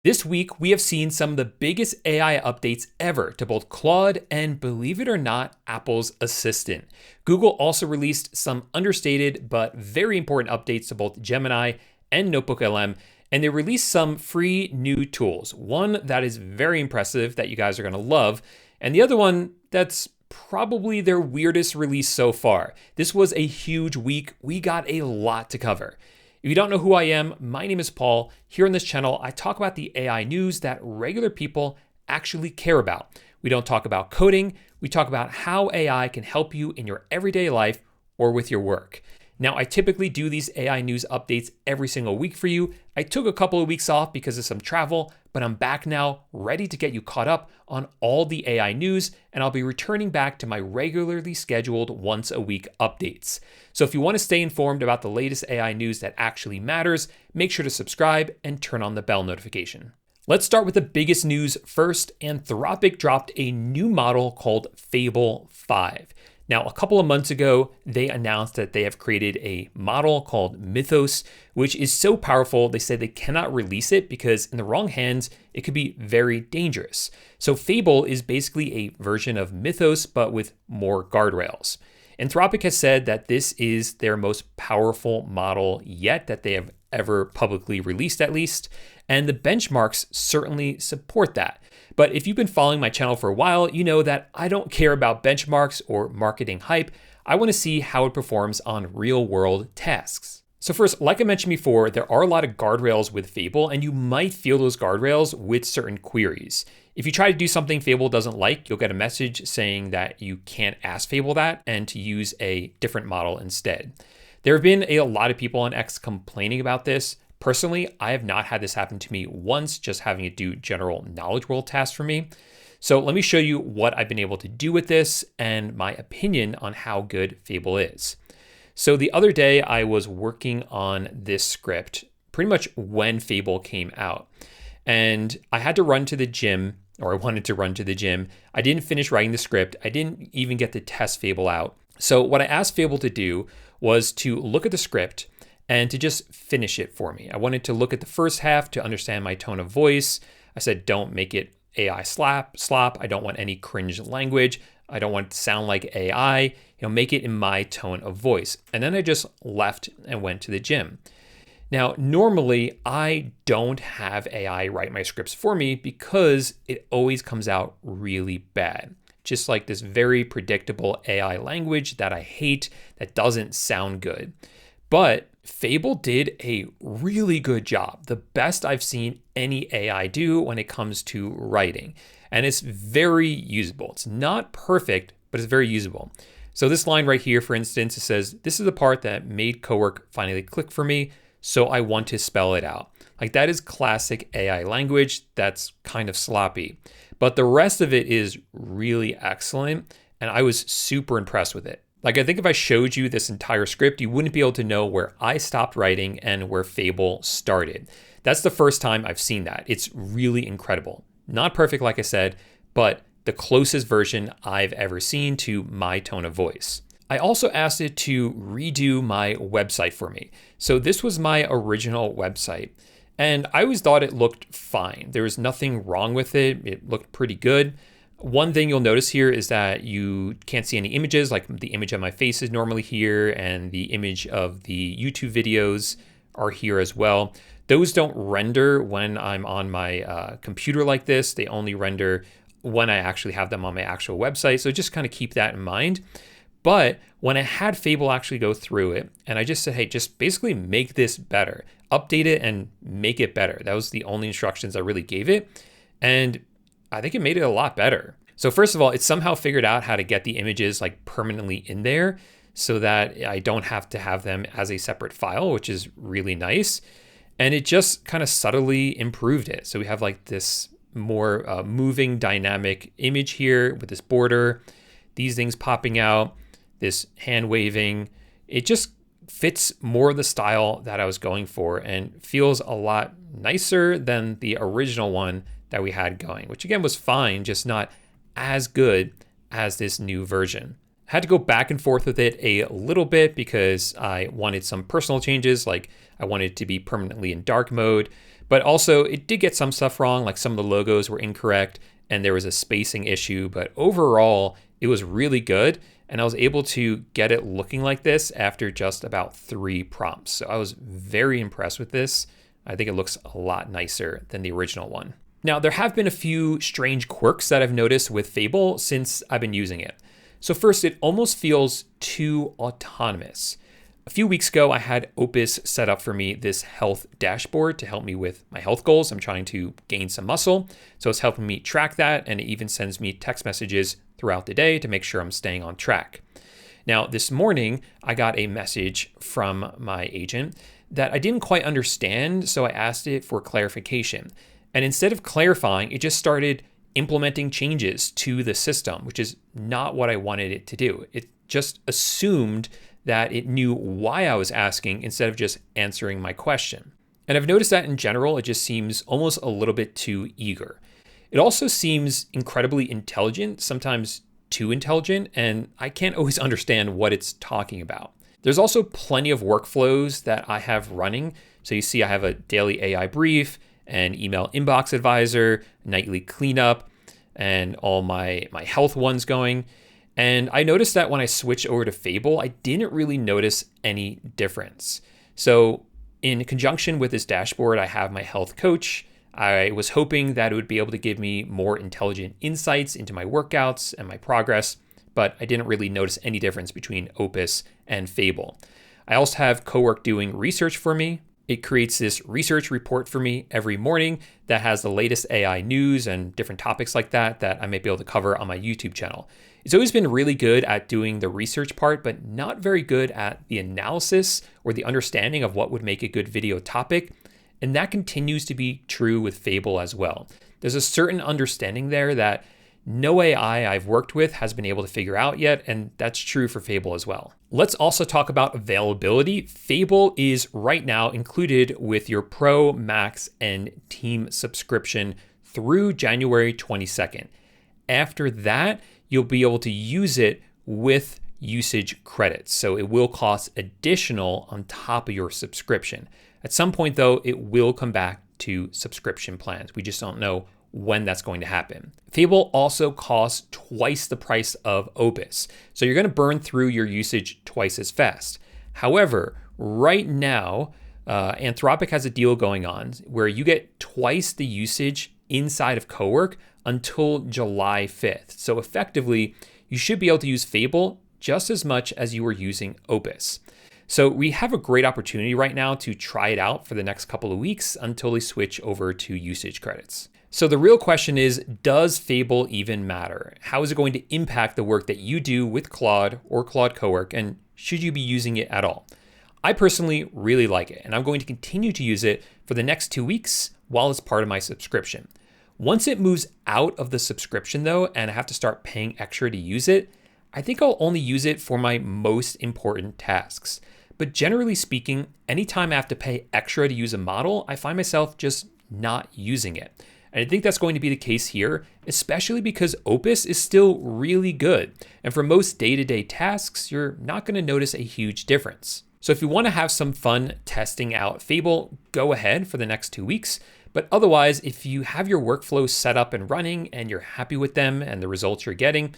This week, we have seen some of the biggest AI updates ever to both Claude and, believe it or not, Apple's Assistant. Google also released some understated but very important updates to both Gemini and NotebookLM, and they released some free new tools. One that is very impressive that you guys are going to love, and the other one that's probably their weirdest release so far. This was a huge week. We got a lot to cover. If you don't know who I am, my name is Paul. Here on this channel, I talk about the AI news that regular people actually care about. We don't talk about coding. We talk about how AI can help you in your everyday life or with your work. Now, I typically do these AI news updates every single week for you. I took a couple of weeks off because of some travel, but I'm back now, ready to get you caught up on all the AI news, and I'll be returning back to my regularly scheduled once a week updates. So if you want to stay informed about the latest AI news that actually matters, make sure to subscribe and turn on the bell notification. Let's start with the biggest news first. Anthropic dropped a new model called Fable 5. Now, a couple of months ago, they announced that they have created a model called Mythos, which is so powerful, they said they cannot release it because in the wrong hands, it could be very dangerous. So Fable is basically a version of Mythos, but with more guardrails. Anthropic has said that this is their most powerful model yet that they have ever publicly released, at least, and the benchmarks certainly support that. But if you've been following my channel for a while, you know that I don't care about benchmarks or marketing hype. I want to see how it performs on real-world tasks. So first, like I mentioned before, there are a lot of guardrails with Fable, and you might feel those guardrails with certain queries. If you try to do something Fable doesn't like, you'll get a message saying that you can't ask Fable that and to use a different model instead. There have been a lot of people on X complaining about this. Personally, I have not had this happen to me once, just having it do general knowledge world tasks for me. So let me show you what I've been able to do with this and my opinion on how good Fable is. So the other day I was working on this script pretty much when Fable came out, and I had to run to the gym, or I wanted to run to the gym. I didn't finish writing the script. I didn't even get to test Fable out. So what I asked Fable to do was to look at the script and to just finish it for me. I wanted to look at the first half to understand my tone of voice. I said, don't make it AI slop. I don't want any cringe language. I don't want it to sound like AI. Make it in my tone of voice. And then I just left and went to the gym. Now, normally I don't have AI write my scripts for me because it always comes out really bad. Just like this very predictable AI language that I hate, that doesn't sound good. But Fable did a really good job, the best I've seen any AI do when it comes to writing. And it's very usable. It's not perfect, but it's very usable. So this line right here, for instance, it says, "This is the part that made cowork finally click for me, so I want to spell it out." Like, that is classic AI language that's kind of sloppy. But the rest of it is really excellent, and I was super impressed with it. Like, I think if I showed you this entire script, you wouldn't be able to know where I stopped writing and where Fable started. That's the first time I've seen that. It's really incredible. Not perfect, like I said, but the closest version I've ever seen to my tone of voice. I also asked it to redo my website for me. So this was my original website, and I always thought it looked fine. There was nothing wrong with it. It looked pretty good. One thing you'll notice here is that you can't see any images, like the image of my face is normally here, and the image of the YouTube videos are here as well. Those don't render when I'm on my computer like this. They only render when I actually have them on my actual website. So just kind of keep that in mind. But when I had Fable actually go through it, and I just said, hey, just basically make this better, update it and make it better. That was the only instructions I really gave it. And I think it made it a lot better. So first of all, it somehow figured out how to get the images like permanently in there so that I don't have to have them as a separate file, which is really nice. And it just kind of subtly improved it. So we have like this more moving dynamic image here with this border, these things popping out, this hand waving. It just fits more of the style that I was going for and feels a lot nicer than the original one that we had going, which again was fine, just not as good as this new version. I had to go back and forth with it a little bit because I wanted some personal changes, like I wanted it to be permanently in dark mode, But also it did get some stuff wrong, like some of the logos were incorrect and there was a spacing issue, but overall it was really good. And I was able to get it looking like this after just about 3 prompts. So I was very impressed with this. I think it looks a lot nicer than the original one. Now, there have been a few strange quirks that I've noticed with Fable since I've been using it. So first, it almost feels too autonomous. A few weeks ago, I had Opus set up for me this health dashboard to help me with my health goals. I'm trying to gain some muscle, so it's helping me track that, and it even sends me text messages throughout the day to make sure I'm staying on track. Now, this morning, I got a message from my agent that I didn't quite understand, so I asked it for clarification. And instead of clarifying, it just started implementing changes to the system, which is not what I wanted it to do. It just assumed that it knew why I was asking instead of just answering my question. And I've noticed that in general, it just seems almost a little bit too eager. It also seems incredibly intelligent, sometimes too intelligent, and I can't always understand what it's talking about. There's also plenty of workflows that I have running. So you see I have a daily AI brief, an email inbox advisor, nightly cleanup, and all my health ones going. And I noticed that when I switched over to Fable, I didn't really notice any difference. So in conjunction with this dashboard, I have my health coach. I was hoping that it would be able to give me more intelligent insights into my workouts and my progress, but I didn't really notice any difference between Opus and Fable. I also have Cowork doing research for me. It creates this research report for me every morning that has the latest AI news and different topics like that I may be able to cover on my YouTube channel. It's always been really good at doing the research part, but not very good at the analysis or the understanding of what would make a good video topic. And that continues to be true with Fable as well. There's a certain understanding there that no AI I've worked with has been able to figure out yet, and that's true for Fable as well. Let's also talk about availability. Fable is right now included with your Pro, Max, and Team subscription through January 22nd. After that, you'll be able to use it with usage credits. So it will cost additional on top of your subscription. At some point though, it will come back to subscription plans. We just don't know when that's going to happen. Fable also costs twice the price of Opus. So you're going to burn through your usage twice as fast. However, right now, Anthropic has a deal going on where you get twice the usage inside of Cowork until July 5th. So effectively, you should be able to use Fable just as much as you were using Opus. So we have a great opportunity right now to try it out for the next couple of weeks until we switch over to usage credits. So the real question is, does Fable even matter? How is it going to impact the work that you do with Claude or Claude Cowork, and should you be using it at all? I personally really like it, and I'm going to continue to use it for the next 2 weeks while it's part of my subscription. Once it moves out of the subscription though, and I have to start paying extra to use it, I think I'll only use it for my most important tasks. But generally speaking, anytime I have to pay extra to use a model, I find myself just not using it. And I think that's going to be the case here, especially because Opus is still really good. And for most day-to-day tasks, you're not going to notice a huge difference. So if you want to have some fun testing out Fable, go ahead for the next 2 weeks. But otherwise, if you have your workflows set up and running and you're happy with them and the results you're getting,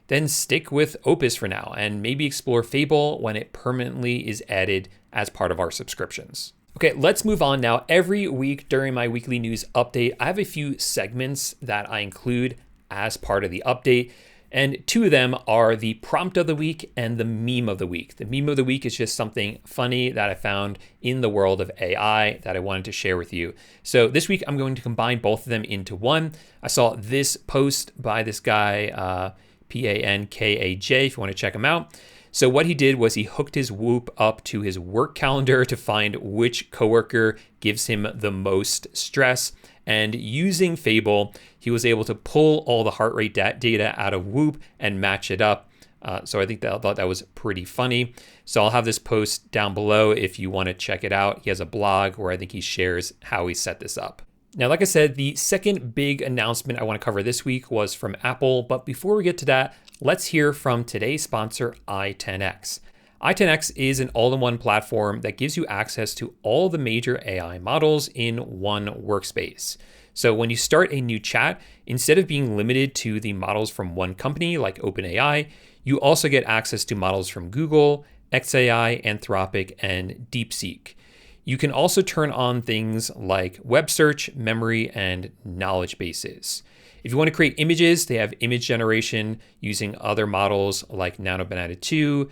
then stick with Opus for now and maybe explore Fable when it permanently is added as part of our subscriptions. Okay, let's move on now. Every week during my weekly news update, I have a few segments that I include as part of the update. And 2 of them are the prompt of the week and the meme of the week. The meme of the week is just something funny that I found in the world of AI that I wanted to share with you. So this week, I'm going to combine both of them into one. I saw this post by this guy, Pankaj, if you want to check him out. So what he did was he hooked his Whoop up to his work calendar to find which coworker gives him the most stress. And using Fable, he was able to pull all the heart rate data out of Whoop and match it up. So I thought that was pretty funny. So I'll have this post down below if you want to check it out. He has a blog where I think he shares how he set this up. Now, like I said, the second big announcement I want to cover this week was from Apple. But before we get to that, let's hear from today's sponsor, i10x. i10x is an all-in-one platform that gives you access to all the major AI models in one workspace. So when you start a new chat, instead of being limited to the models from one company like OpenAI, you also get access to models from Google, xAI, Anthropic, and DeepSeek. You can also turn on things like web search, memory, and knowledge bases. If you want to create images, they have image generation using other models like Nanobanana 2,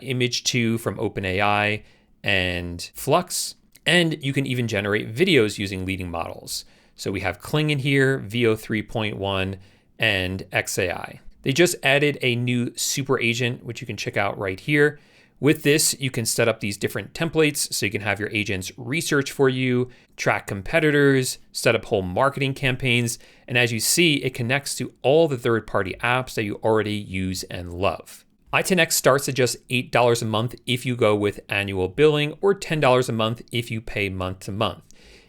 Image 2 from OpenAI, and Flux. And you can even generate videos using leading models. So we have Kling in here, VO 3.1, and xAI. They just added a new super agent, which you can check out right here. With this, you can set up these different templates so you can have your agents research for you, track competitors, set up whole marketing campaigns. And as you see, it connects to all the third-party apps that you already use and love. i10x starts at just $8 a month if you go with annual billing, or $10 a month if you pay month to month.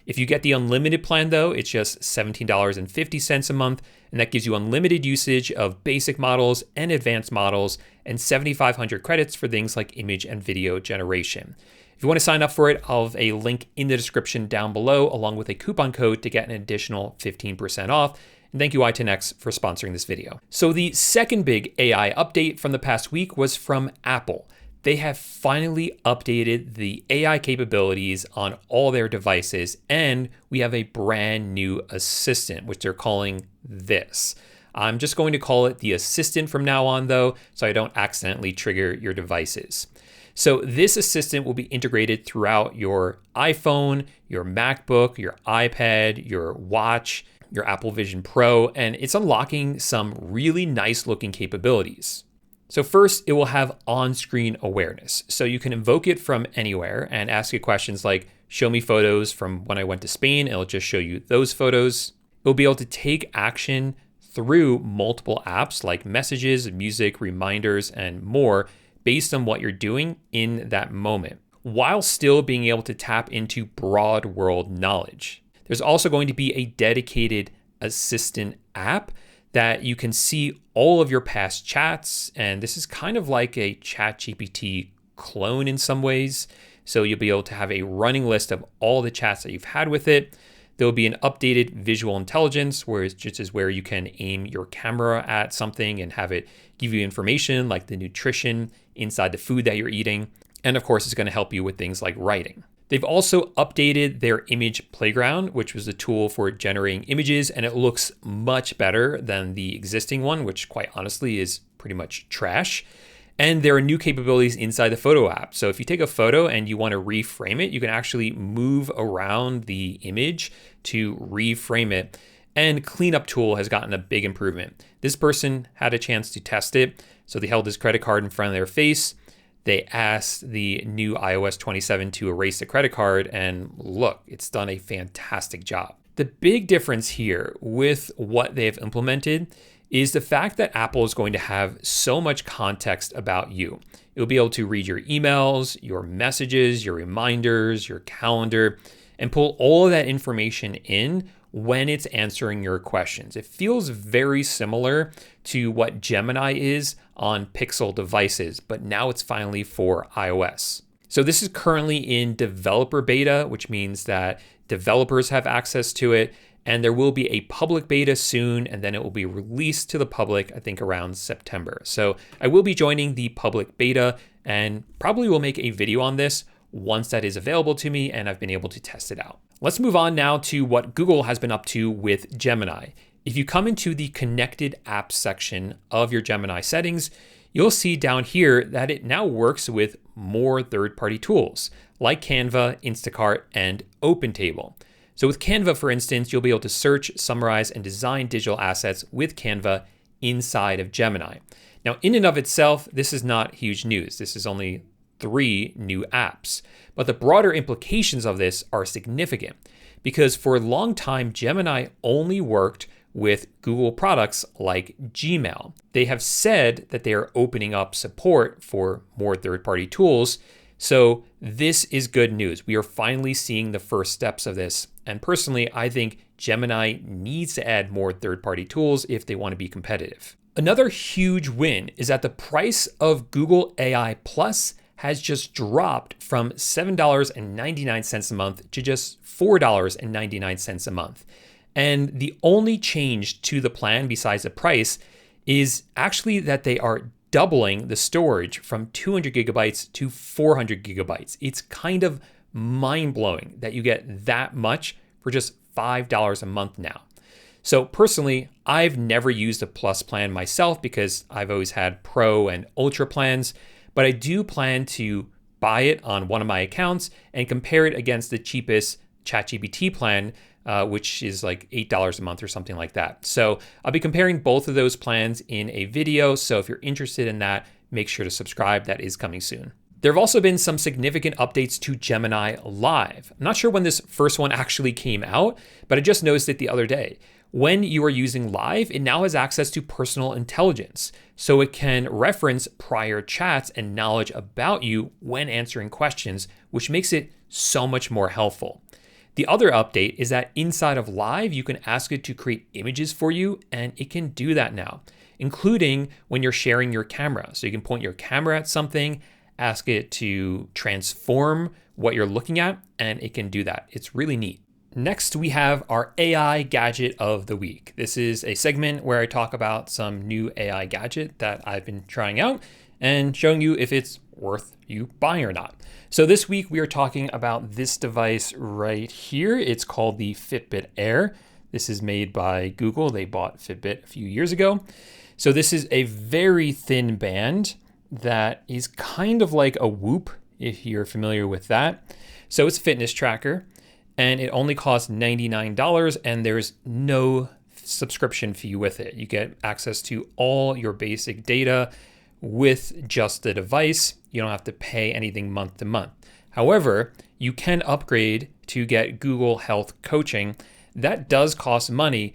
If you get the unlimited plan though, it's just $17.50 a month, and that gives you unlimited usage of basic models and advanced models, and 7,500 credits for things like image and video generation. If you want to sign up for it, I'll have a link in the description down below, along with a coupon code to get an additional 15% off. And thank you i10x for sponsoring this video. So the second big AI update from the past week was from Apple. They have finally updated the AI capabilities on all their devices, and we have a brand new assistant, which they're calling this. I'm just going to call it the assistant from now on though, so I don't accidentally trigger your devices. So this assistant will be integrated throughout your iPhone, your MacBook, your iPad, your watch, your Apple Vision Pro, and it's unlocking some really nice looking capabilities. So first, it will have on-screen awareness. So you can invoke it from anywhere and ask it questions like, show me photos from when I went to Spain, and it'll just show you those photos. It'll be able to take action through multiple apps like messages, music, reminders, and more based on what you're doing in that moment, while still being able to tap into broad world knowledge. There's also going to be a dedicated assistant app that you can see all of your past chats, and this is kind of like a ChatGPT clone in some ways. So you'll be able to have a running list of all the chats that you've had with it. There'll be an updated visual intelligence, which is where you can aim your camera at something and have it give you information like the nutrition inside the food that you're eating. And of course, it's going to help you with things like writing. They've also updated their image playground, which was a tool for generating images, and it looks much better than the existing one, which quite honestly is pretty much trash. And there are new capabilities inside the photo app. So if you take a photo and you want to reframe it, you can actually move around the image to reframe it. And Cleanup Tool has gotten a big improvement. This person had a chance to test it. So they held his credit card in front of their face. They asked the new iOS 27 to erase the credit card, and look, it's done a fantastic job. The big difference here with what they have implemented is the fact that Apple is going to have so much context about you. You'll be able to read your emails, your messages, your reminders, your calendar, and pull all of that information in when it's answering your questions. It feels very similar to what Gemini is on Pixel devices, but now it's finally for iOS. So this is currently in developer beta, which means that developers have access to it, and there will be a public beta soon, and then it will be released to the public, I think around September. So I will be joining the public beta and probably will make a video on this once that is available to me and I've been able to test it out. Let's move on now to what Google has been up to with Gemini. If you come into the connected apps section of your Gemini settings, you'll see down here that it now works with more third-party tools like Canva, Instacart, and OpenTable. So with Canva, for instance, you'll be able to search, summarize, and design digital assets with Canva inside of Gemini. Now, in and of itself, this is not huge news. This is only 3 new apps. But the broader implications of this are significant because for a long time, Gemini only worked with Google products like Gmail. They have said that they are opening up support for more third-party tools. So this is good news. We are finally seeing the first steps of this. And personally, I think Gemini needs to add more third-party tools if they want to be competitive. Another huge win is that the price of Google AI Plus has just dropped from $7.99 a month to just $4.99 a month. And the only change to the plan besides the price is actually that they are doubling the storage from 200 gigabytes to 400 gigabytes. It's kind of mind-blowing that you get that much for just $5 a month now. So personally, I've never used a Plus plan myself because I've always had Pro and Ultra plans, but I do plan to buy it on one of my accounts and compare it against the cheapest ChatGPT plan, which is like $8 a month or something like that. So I'll be comparing both of those plans in a video. So if you're interested in that, make sure to subscribe. That is coming soon. There have also been some significant updates to Gemini Live. I'm not sure when this first one actually came out, but I just noticed it the other day. When you are using Live, it now has access to personal intelligence. So it can reference prior chats and knowledge about you when answering questions, which makes it so much more helpful. The other update is that inside of Live, you can ask it to create images for you, and it can do that now, including when you're sharing your camera. So you can point your camera at something, ask it to transform what you're looking at, and it can do that. It's really neat. Next, we have our AI gadget of the week. This is a segment where I talk about some new AI gadget that I've been trying out and showing you if it's worth you buying or not. So this week we are talking about this device right here. It's called the Fitbit Air. This is made by Google. They bought Fitbit a few years ago. So this is a very thin band that is kind of like a Whoop, if you're familiar with that. So it's a fitness tracker, and it only costs $99, and there's no subscription fee with it. You get access to all your basic data with just the device. You don't have to pay anything month to month. However, you can upgrade to get Google Health Coaching. That does cost money,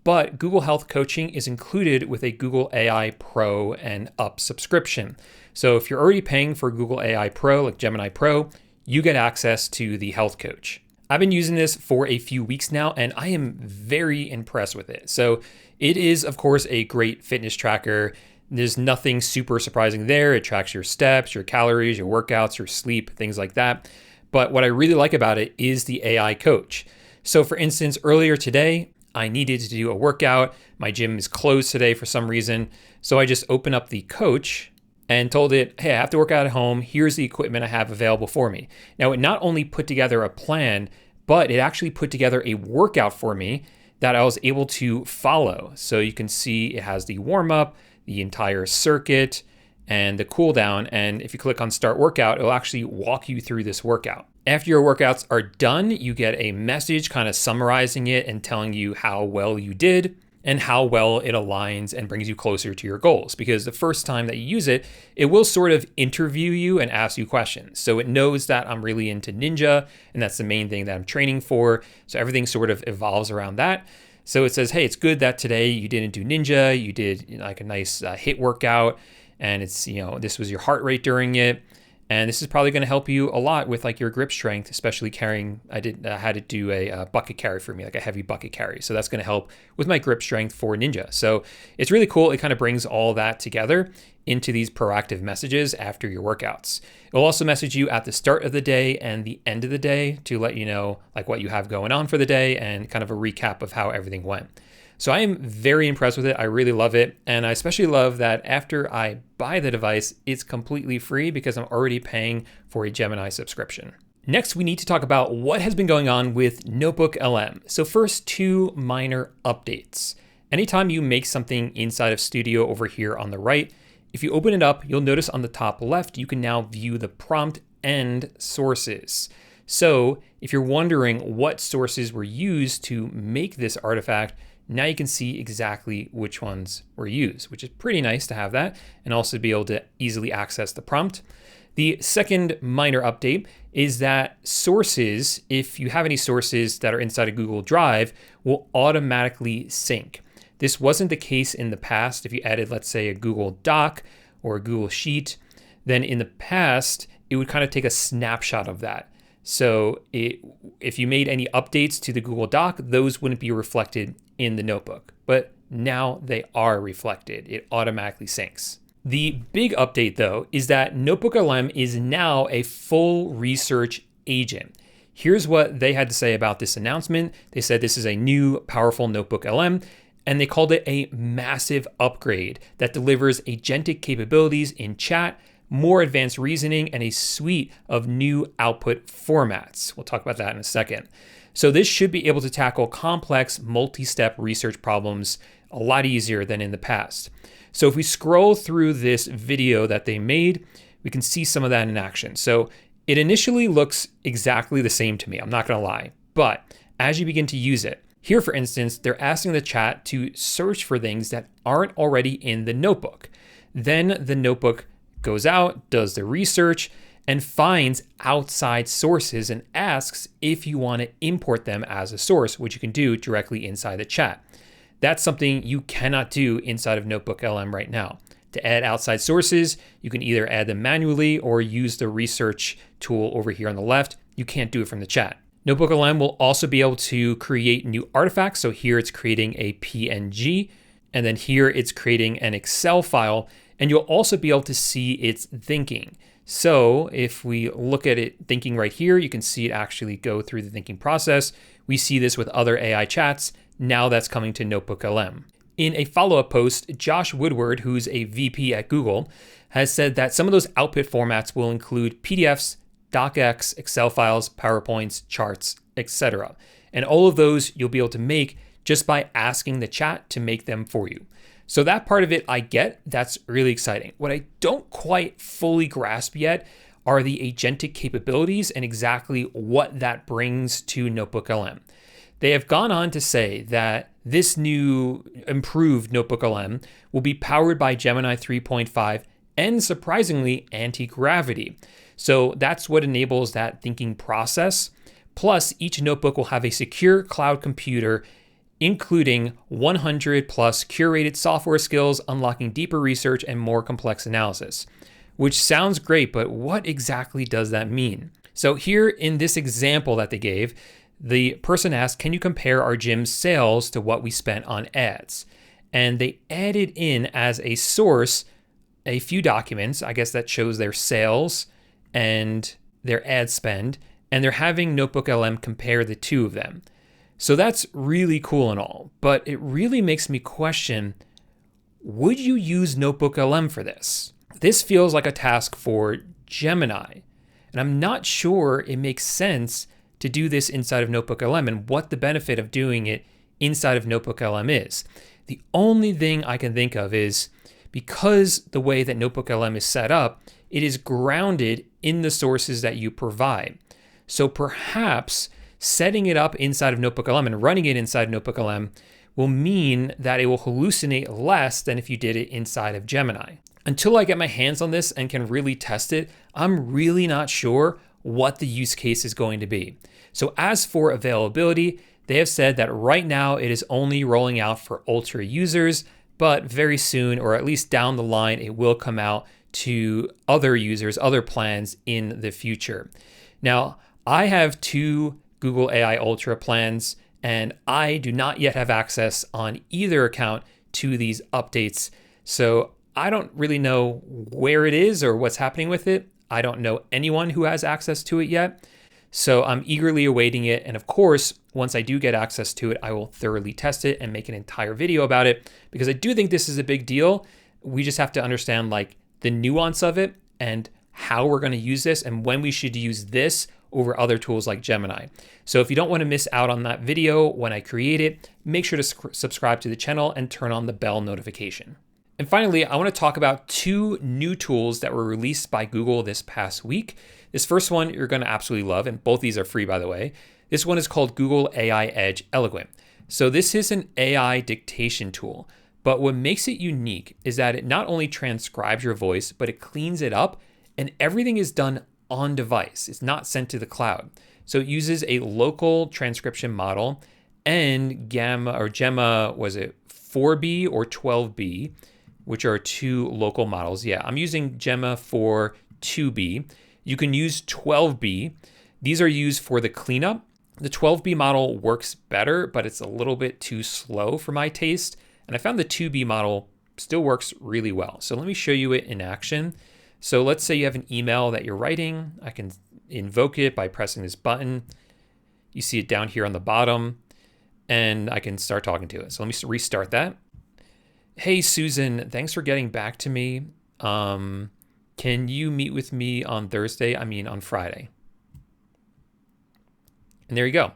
but Google Health Coaching is included with a Google AI Pro and Up subscription. So if you're already paying for Google AI Pro, like Gemini Pro, you get access to the health coach. I've been using this for a few weeks now, and I am very impressed with it. So it is, of course, a great fitness tracker. There's nothing super surprising there. It tracks your steps, your calories, your workouts, your sleep, things like that. But what I really like about it is the AI coach. So for instance, earlier today, I needed to do a workout. My gym is closed today for some reason. So I just opened up the coach and told it, hey, I have to work out at home. Here's the equipment I have available for me. Now, it not only put together a plan, but it actually put together a workout for me that I was able to follow. So you can see it has the warm up, the entire circuit, and the cool down. And if you click on start workout, it'll actually walk you through this workout. After your workouts are done, you get a message kind of summarizing it and telling you how well you did and how well it aligns and brings you closer to your goals. Because the first time that you use it, it will sort of interview you and ask you questions. So it knows that I'm really into Ninja, and that's the main thing that I'm training for. So everything sort of evolves around that. So it says, hey, it's good that today you didn't do Ninja, you did like a nice HIIT workout, and it's, this was your heart rate during it. And this is probably going to help you a lot with like your grip strength, especially carrying. I had to do a bucket carry for me, like a heavy bucket carry. So that's going to help with my grip strength for Ninja. So it's really cool. It kind of brings all that together into these proactive messages after your workouts. It will also message you at the start of the day and the end of the day to let you know like what you have going on for the day and kind of a recap of how everything went. So I am very impressed with it. I really love it. And I especially love that after I buy the device, it's completely free because I'm already paying for a Gemini subscription. Next, we need to talk about what has been going on with NotebookLM. So first, two minor updates. Anytime you make something inside of Studio over here on the right, if you open it up, you'll notice on the top left, you can now view the prompt and sources. So if you're wondering what sources were used to make this artifact, now you can see exactly which ones were used, which is pretty nice to have that and also be able to easily access the prompt. The second minor update is that sources, if you have any sources that are inside of Google Drive, will automatically sync. This wasn't the case in the past. If you added, let's say, a Google Doc or a Google Sheet, then in the past, it would kind of take a snapshot of that. So if you made any updates to the Google Doc, those wouldn't be reflected in the notebook. But now they are reflected. It automatically syncs. The big update, though, is that NotebookLM is now a full research agent. Here's what they had to say about this announcement. They said this is a new, powerful NotebookLM, and they called it a massive upgrade that delivers agentic capabilities in chat, more advanced reasoning, and a suite of new output formats. We'll talk about that in a second. So this should be able to tackle complex multi-step research problems a lot easier than in the past. So if we scroll through this video that they made, we can see some of that in action. So it initially looks exactly the same to me, I'm not gonna lie, but as you begin to use it, here for instance, they're asking the chat to search for things that aren't already in the notebook. Then the notebook goes out, does the research, and finds outside sources and asks if you want to import them as a source, which you can do directly inside the chat. That's something you cannot do inside of NotebookLM right now. To add outside sources, you can either add them manually or use the research tool over here on the left. You can't do it from the chat. NotebookLM will also be able to create new artifacts. So here it's creating a PNG, and then here it's creating an Excel file, and you'll also be able to see its thinking. So if we look at it thinking right here, you can see it actually go through the thinking process. We see this with other AI chats. Now that's coming to NotebookLM. In a follow-up post, Josh Woodward, who's a VP at Google, has said that some of those output formats will include PDFs, docx, Excel files, PowerPoints, charts, etc. And all of those you'll be able to make just by asking the chat to make them for you. So that part of it I get, that's really exciting. What I don't quite fully grasp yet are the agentic capabilities and exactly what that brings to NotebookLM. They have gone on to say that this new improved NotebookLM will be powered by Gemini 3.5 and surprisingly anti-gravity. So that's what enables that thinking process. Plus, each notebook will have a secure cloud computer, including 100 plus curated software skills, unlocking deeper research and more complex analysis. Which sounds great, but what exactly does that mean? So here in this example that they gave, the person asked, can you compare our gym's sales to what we spent on ads? And they added in as a source a few documents, I guess that shows their sales and their ad spend, and they're having NotebookLM compare the two of them. So that's really cool and all, but it really makes me question, would you use NotebookLM for this? This feels like a task for Gemini, and I'm not sure it makes sense to do this inside of NotebookLM and what the benefit of doing it inside of NotebookLM is. The only thing I can think of is because the way that NotebookLM is set up, it is grounded in the sources that you provide. So perhaps setting it up inside of NotebookLM and running it inside NotebookLM will mean that it will hallucinate less than if you did it inside of Gemini. Until I get my hands on this and can really test it, I'm really not sure what the use case is going to be. So as for availability, they have said that right now it is only rolling out for Ultra users, but very soon, or at least down the line, it will come out to other users, other plans in the future. Now, I have 2 Google AI Ultra plans, and I do not yet have access on either account to these updates. So I don't really know where it is or what's happening with it. I don't know anyone who has access to it yet. So I'm eagerly awaiting it. And of course, once I do get access to it, I will thoroughly test it and make an entire video about it, because I do think this is a big deal. We just have to understand like the nuance of it and how we're going to use this and when we should use this over other tools like Gemini. So if you don't want to miss out on that video when I create it, make sure to subscribe to the channel and turn on the bell notification. And finally, I want to talk about 2 new tools that were released by Google this past week. This first one you're going to absolutely love, and both these are free, by the way. This one is called Google AI Edge Eloquent. So this is an AI dictation tool, but what makes it unique is that it not only transcribes your voice, but it cleans it up, and everything is done on device. It's not sent to the cloud. So it uses a local transcription model and Gemma, was it 4B or 12B, which are 2 local models. Yeah, I'm using Gemma for 2B. You can use 12B. These are used for the cleanup. The 12B model works better, but it's a little bit too slow for my taste. And I found the 2B model still works really well. So let me show you it in action. So let's say you have an email that you're writing. I can invoke it by pressing this button. You see it down here on the bottom, and I can start talking to it. So let me restart that. Hey, Susan, thanks for getting back to me. Can you meet with me on on Friday? And there you go.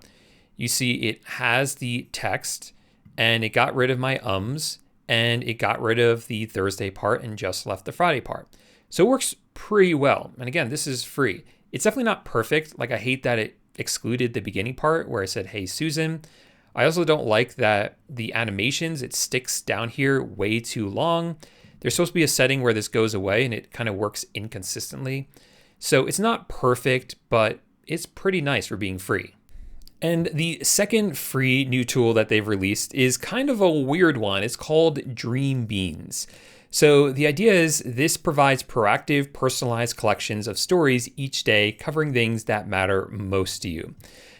You see it has the text, and it got rid of my ums, and it got rid of the Thursday part and just left the Friday part. So it works pretty well. And again, this is free. It's definitely not perfect. Like, I hate that it excluded the beginning part where I said, hey, Susan. I also don't like that the animations, it sticks down here way too long. There's supposed to be a setting where this goes away and it kind of works inconsistently. So it's not perfect, but it's pretty nice for being free. And the second free new tool that they've released is kind of a weird one. It's called Dream Beans. So the idea is this provides proactive, personalized collections of stories each day covering things that matter most to you.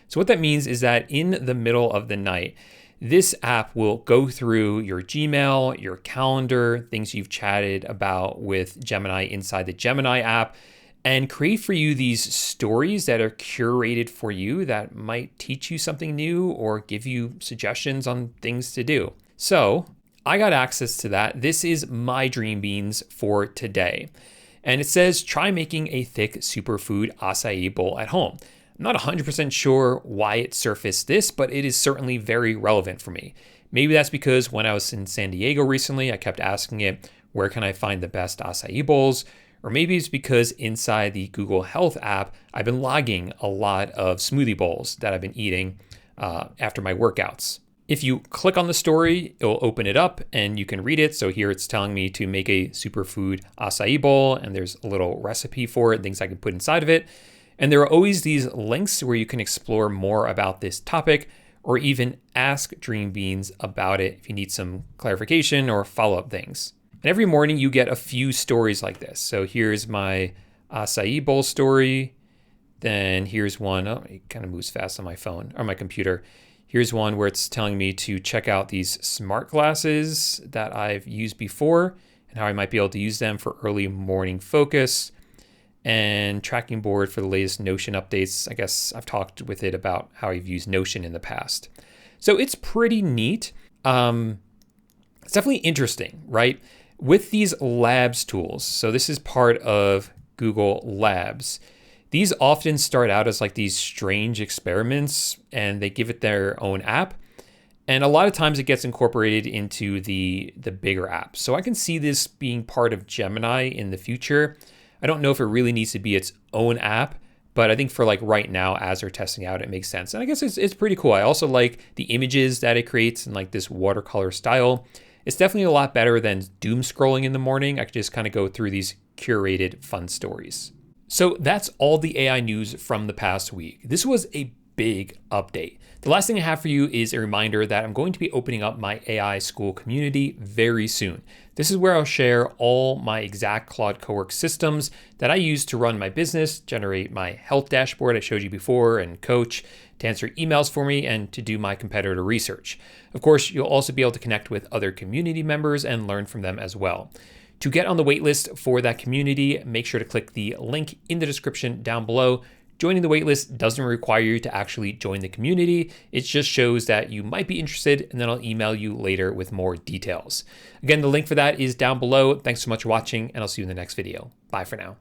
So what that means is that in the middle of the night, this app will go through your Gmail, your calendar, things you've chatted about with Gemini inside the Gemini app, and create for you these stories that are curated for you that might teach you something new or give you suggestions on things to do. So I got access to that. This is my Dream Beans for today. And it says, try making a thick superfood acai bowl at home. I'm not 100% sure why it surfaced this, but it is certainly very relevant for me. Maybe that's because when I was in San Diego recently, I kept asking it, where can I find the best acai bowls? Or maybe it's because inside the Google Health app, I've been logging a lot of smoothie bowls that I've been eating after my workouts. If you click on the story, it will open it up and you can read it. So here it's telling me to make a superfood acai bowl, and there's a little recipe for it, things I can put inside of it. And there are always these links where you can explore more about this topic or even ask Dream Beans about it if you need some clarification or follow-up things. And every morning you get a few stories like this. So here's my acai bowl story. Then here's one, oh, it kind of moves fast on my phone or my computer. Here's one where it's telling me to check out these smart glasses that I've used before and how I might be able to use them for early morning focus. And tracking board for the latest Notion updates. I guess I've talked with it about how I've used Notion in the past. So it's pretty neat. It's definitely interesting, right? With these labs tools, so this is part of Google Labs. These often start out as like these strange experiments and they give it their own app. And a lot of times it gets incorporated into the bigger apps. So I can see this being part of Gemini in the future. I don't know if it really needs to be its own app, but I think for like right now, as they're testing out, it makes sense. And I guess it's pretty cool. I also like the images that it creates in like this watercolor style. It's definitely a lot better than doom scrolling in the morning. I could just kind of go through these curated fun stories. So that's all the AI news from the past week. This was a big update. The last thing I have for you is a reminder that I'm going to be opening up my AI school community very soon. This is where I'll share all my exact Claude Cowork systems that I use to run my business, generate my health dashboard I showed you before, and coach, to answer emails for me, and to do my competitor research. Of course, you'll also be able to connect with other community members and learn from them as well. To get on the waitlist for that community, make sure to click the link in the description down below. Joining the waitlist doesn't require you to actually join the community. It just shows that you might be interested, and then I'll email you later with more details. Again, the link for that is down below. Thanks so much for watching, and I'll see you in the next video. Bye for now.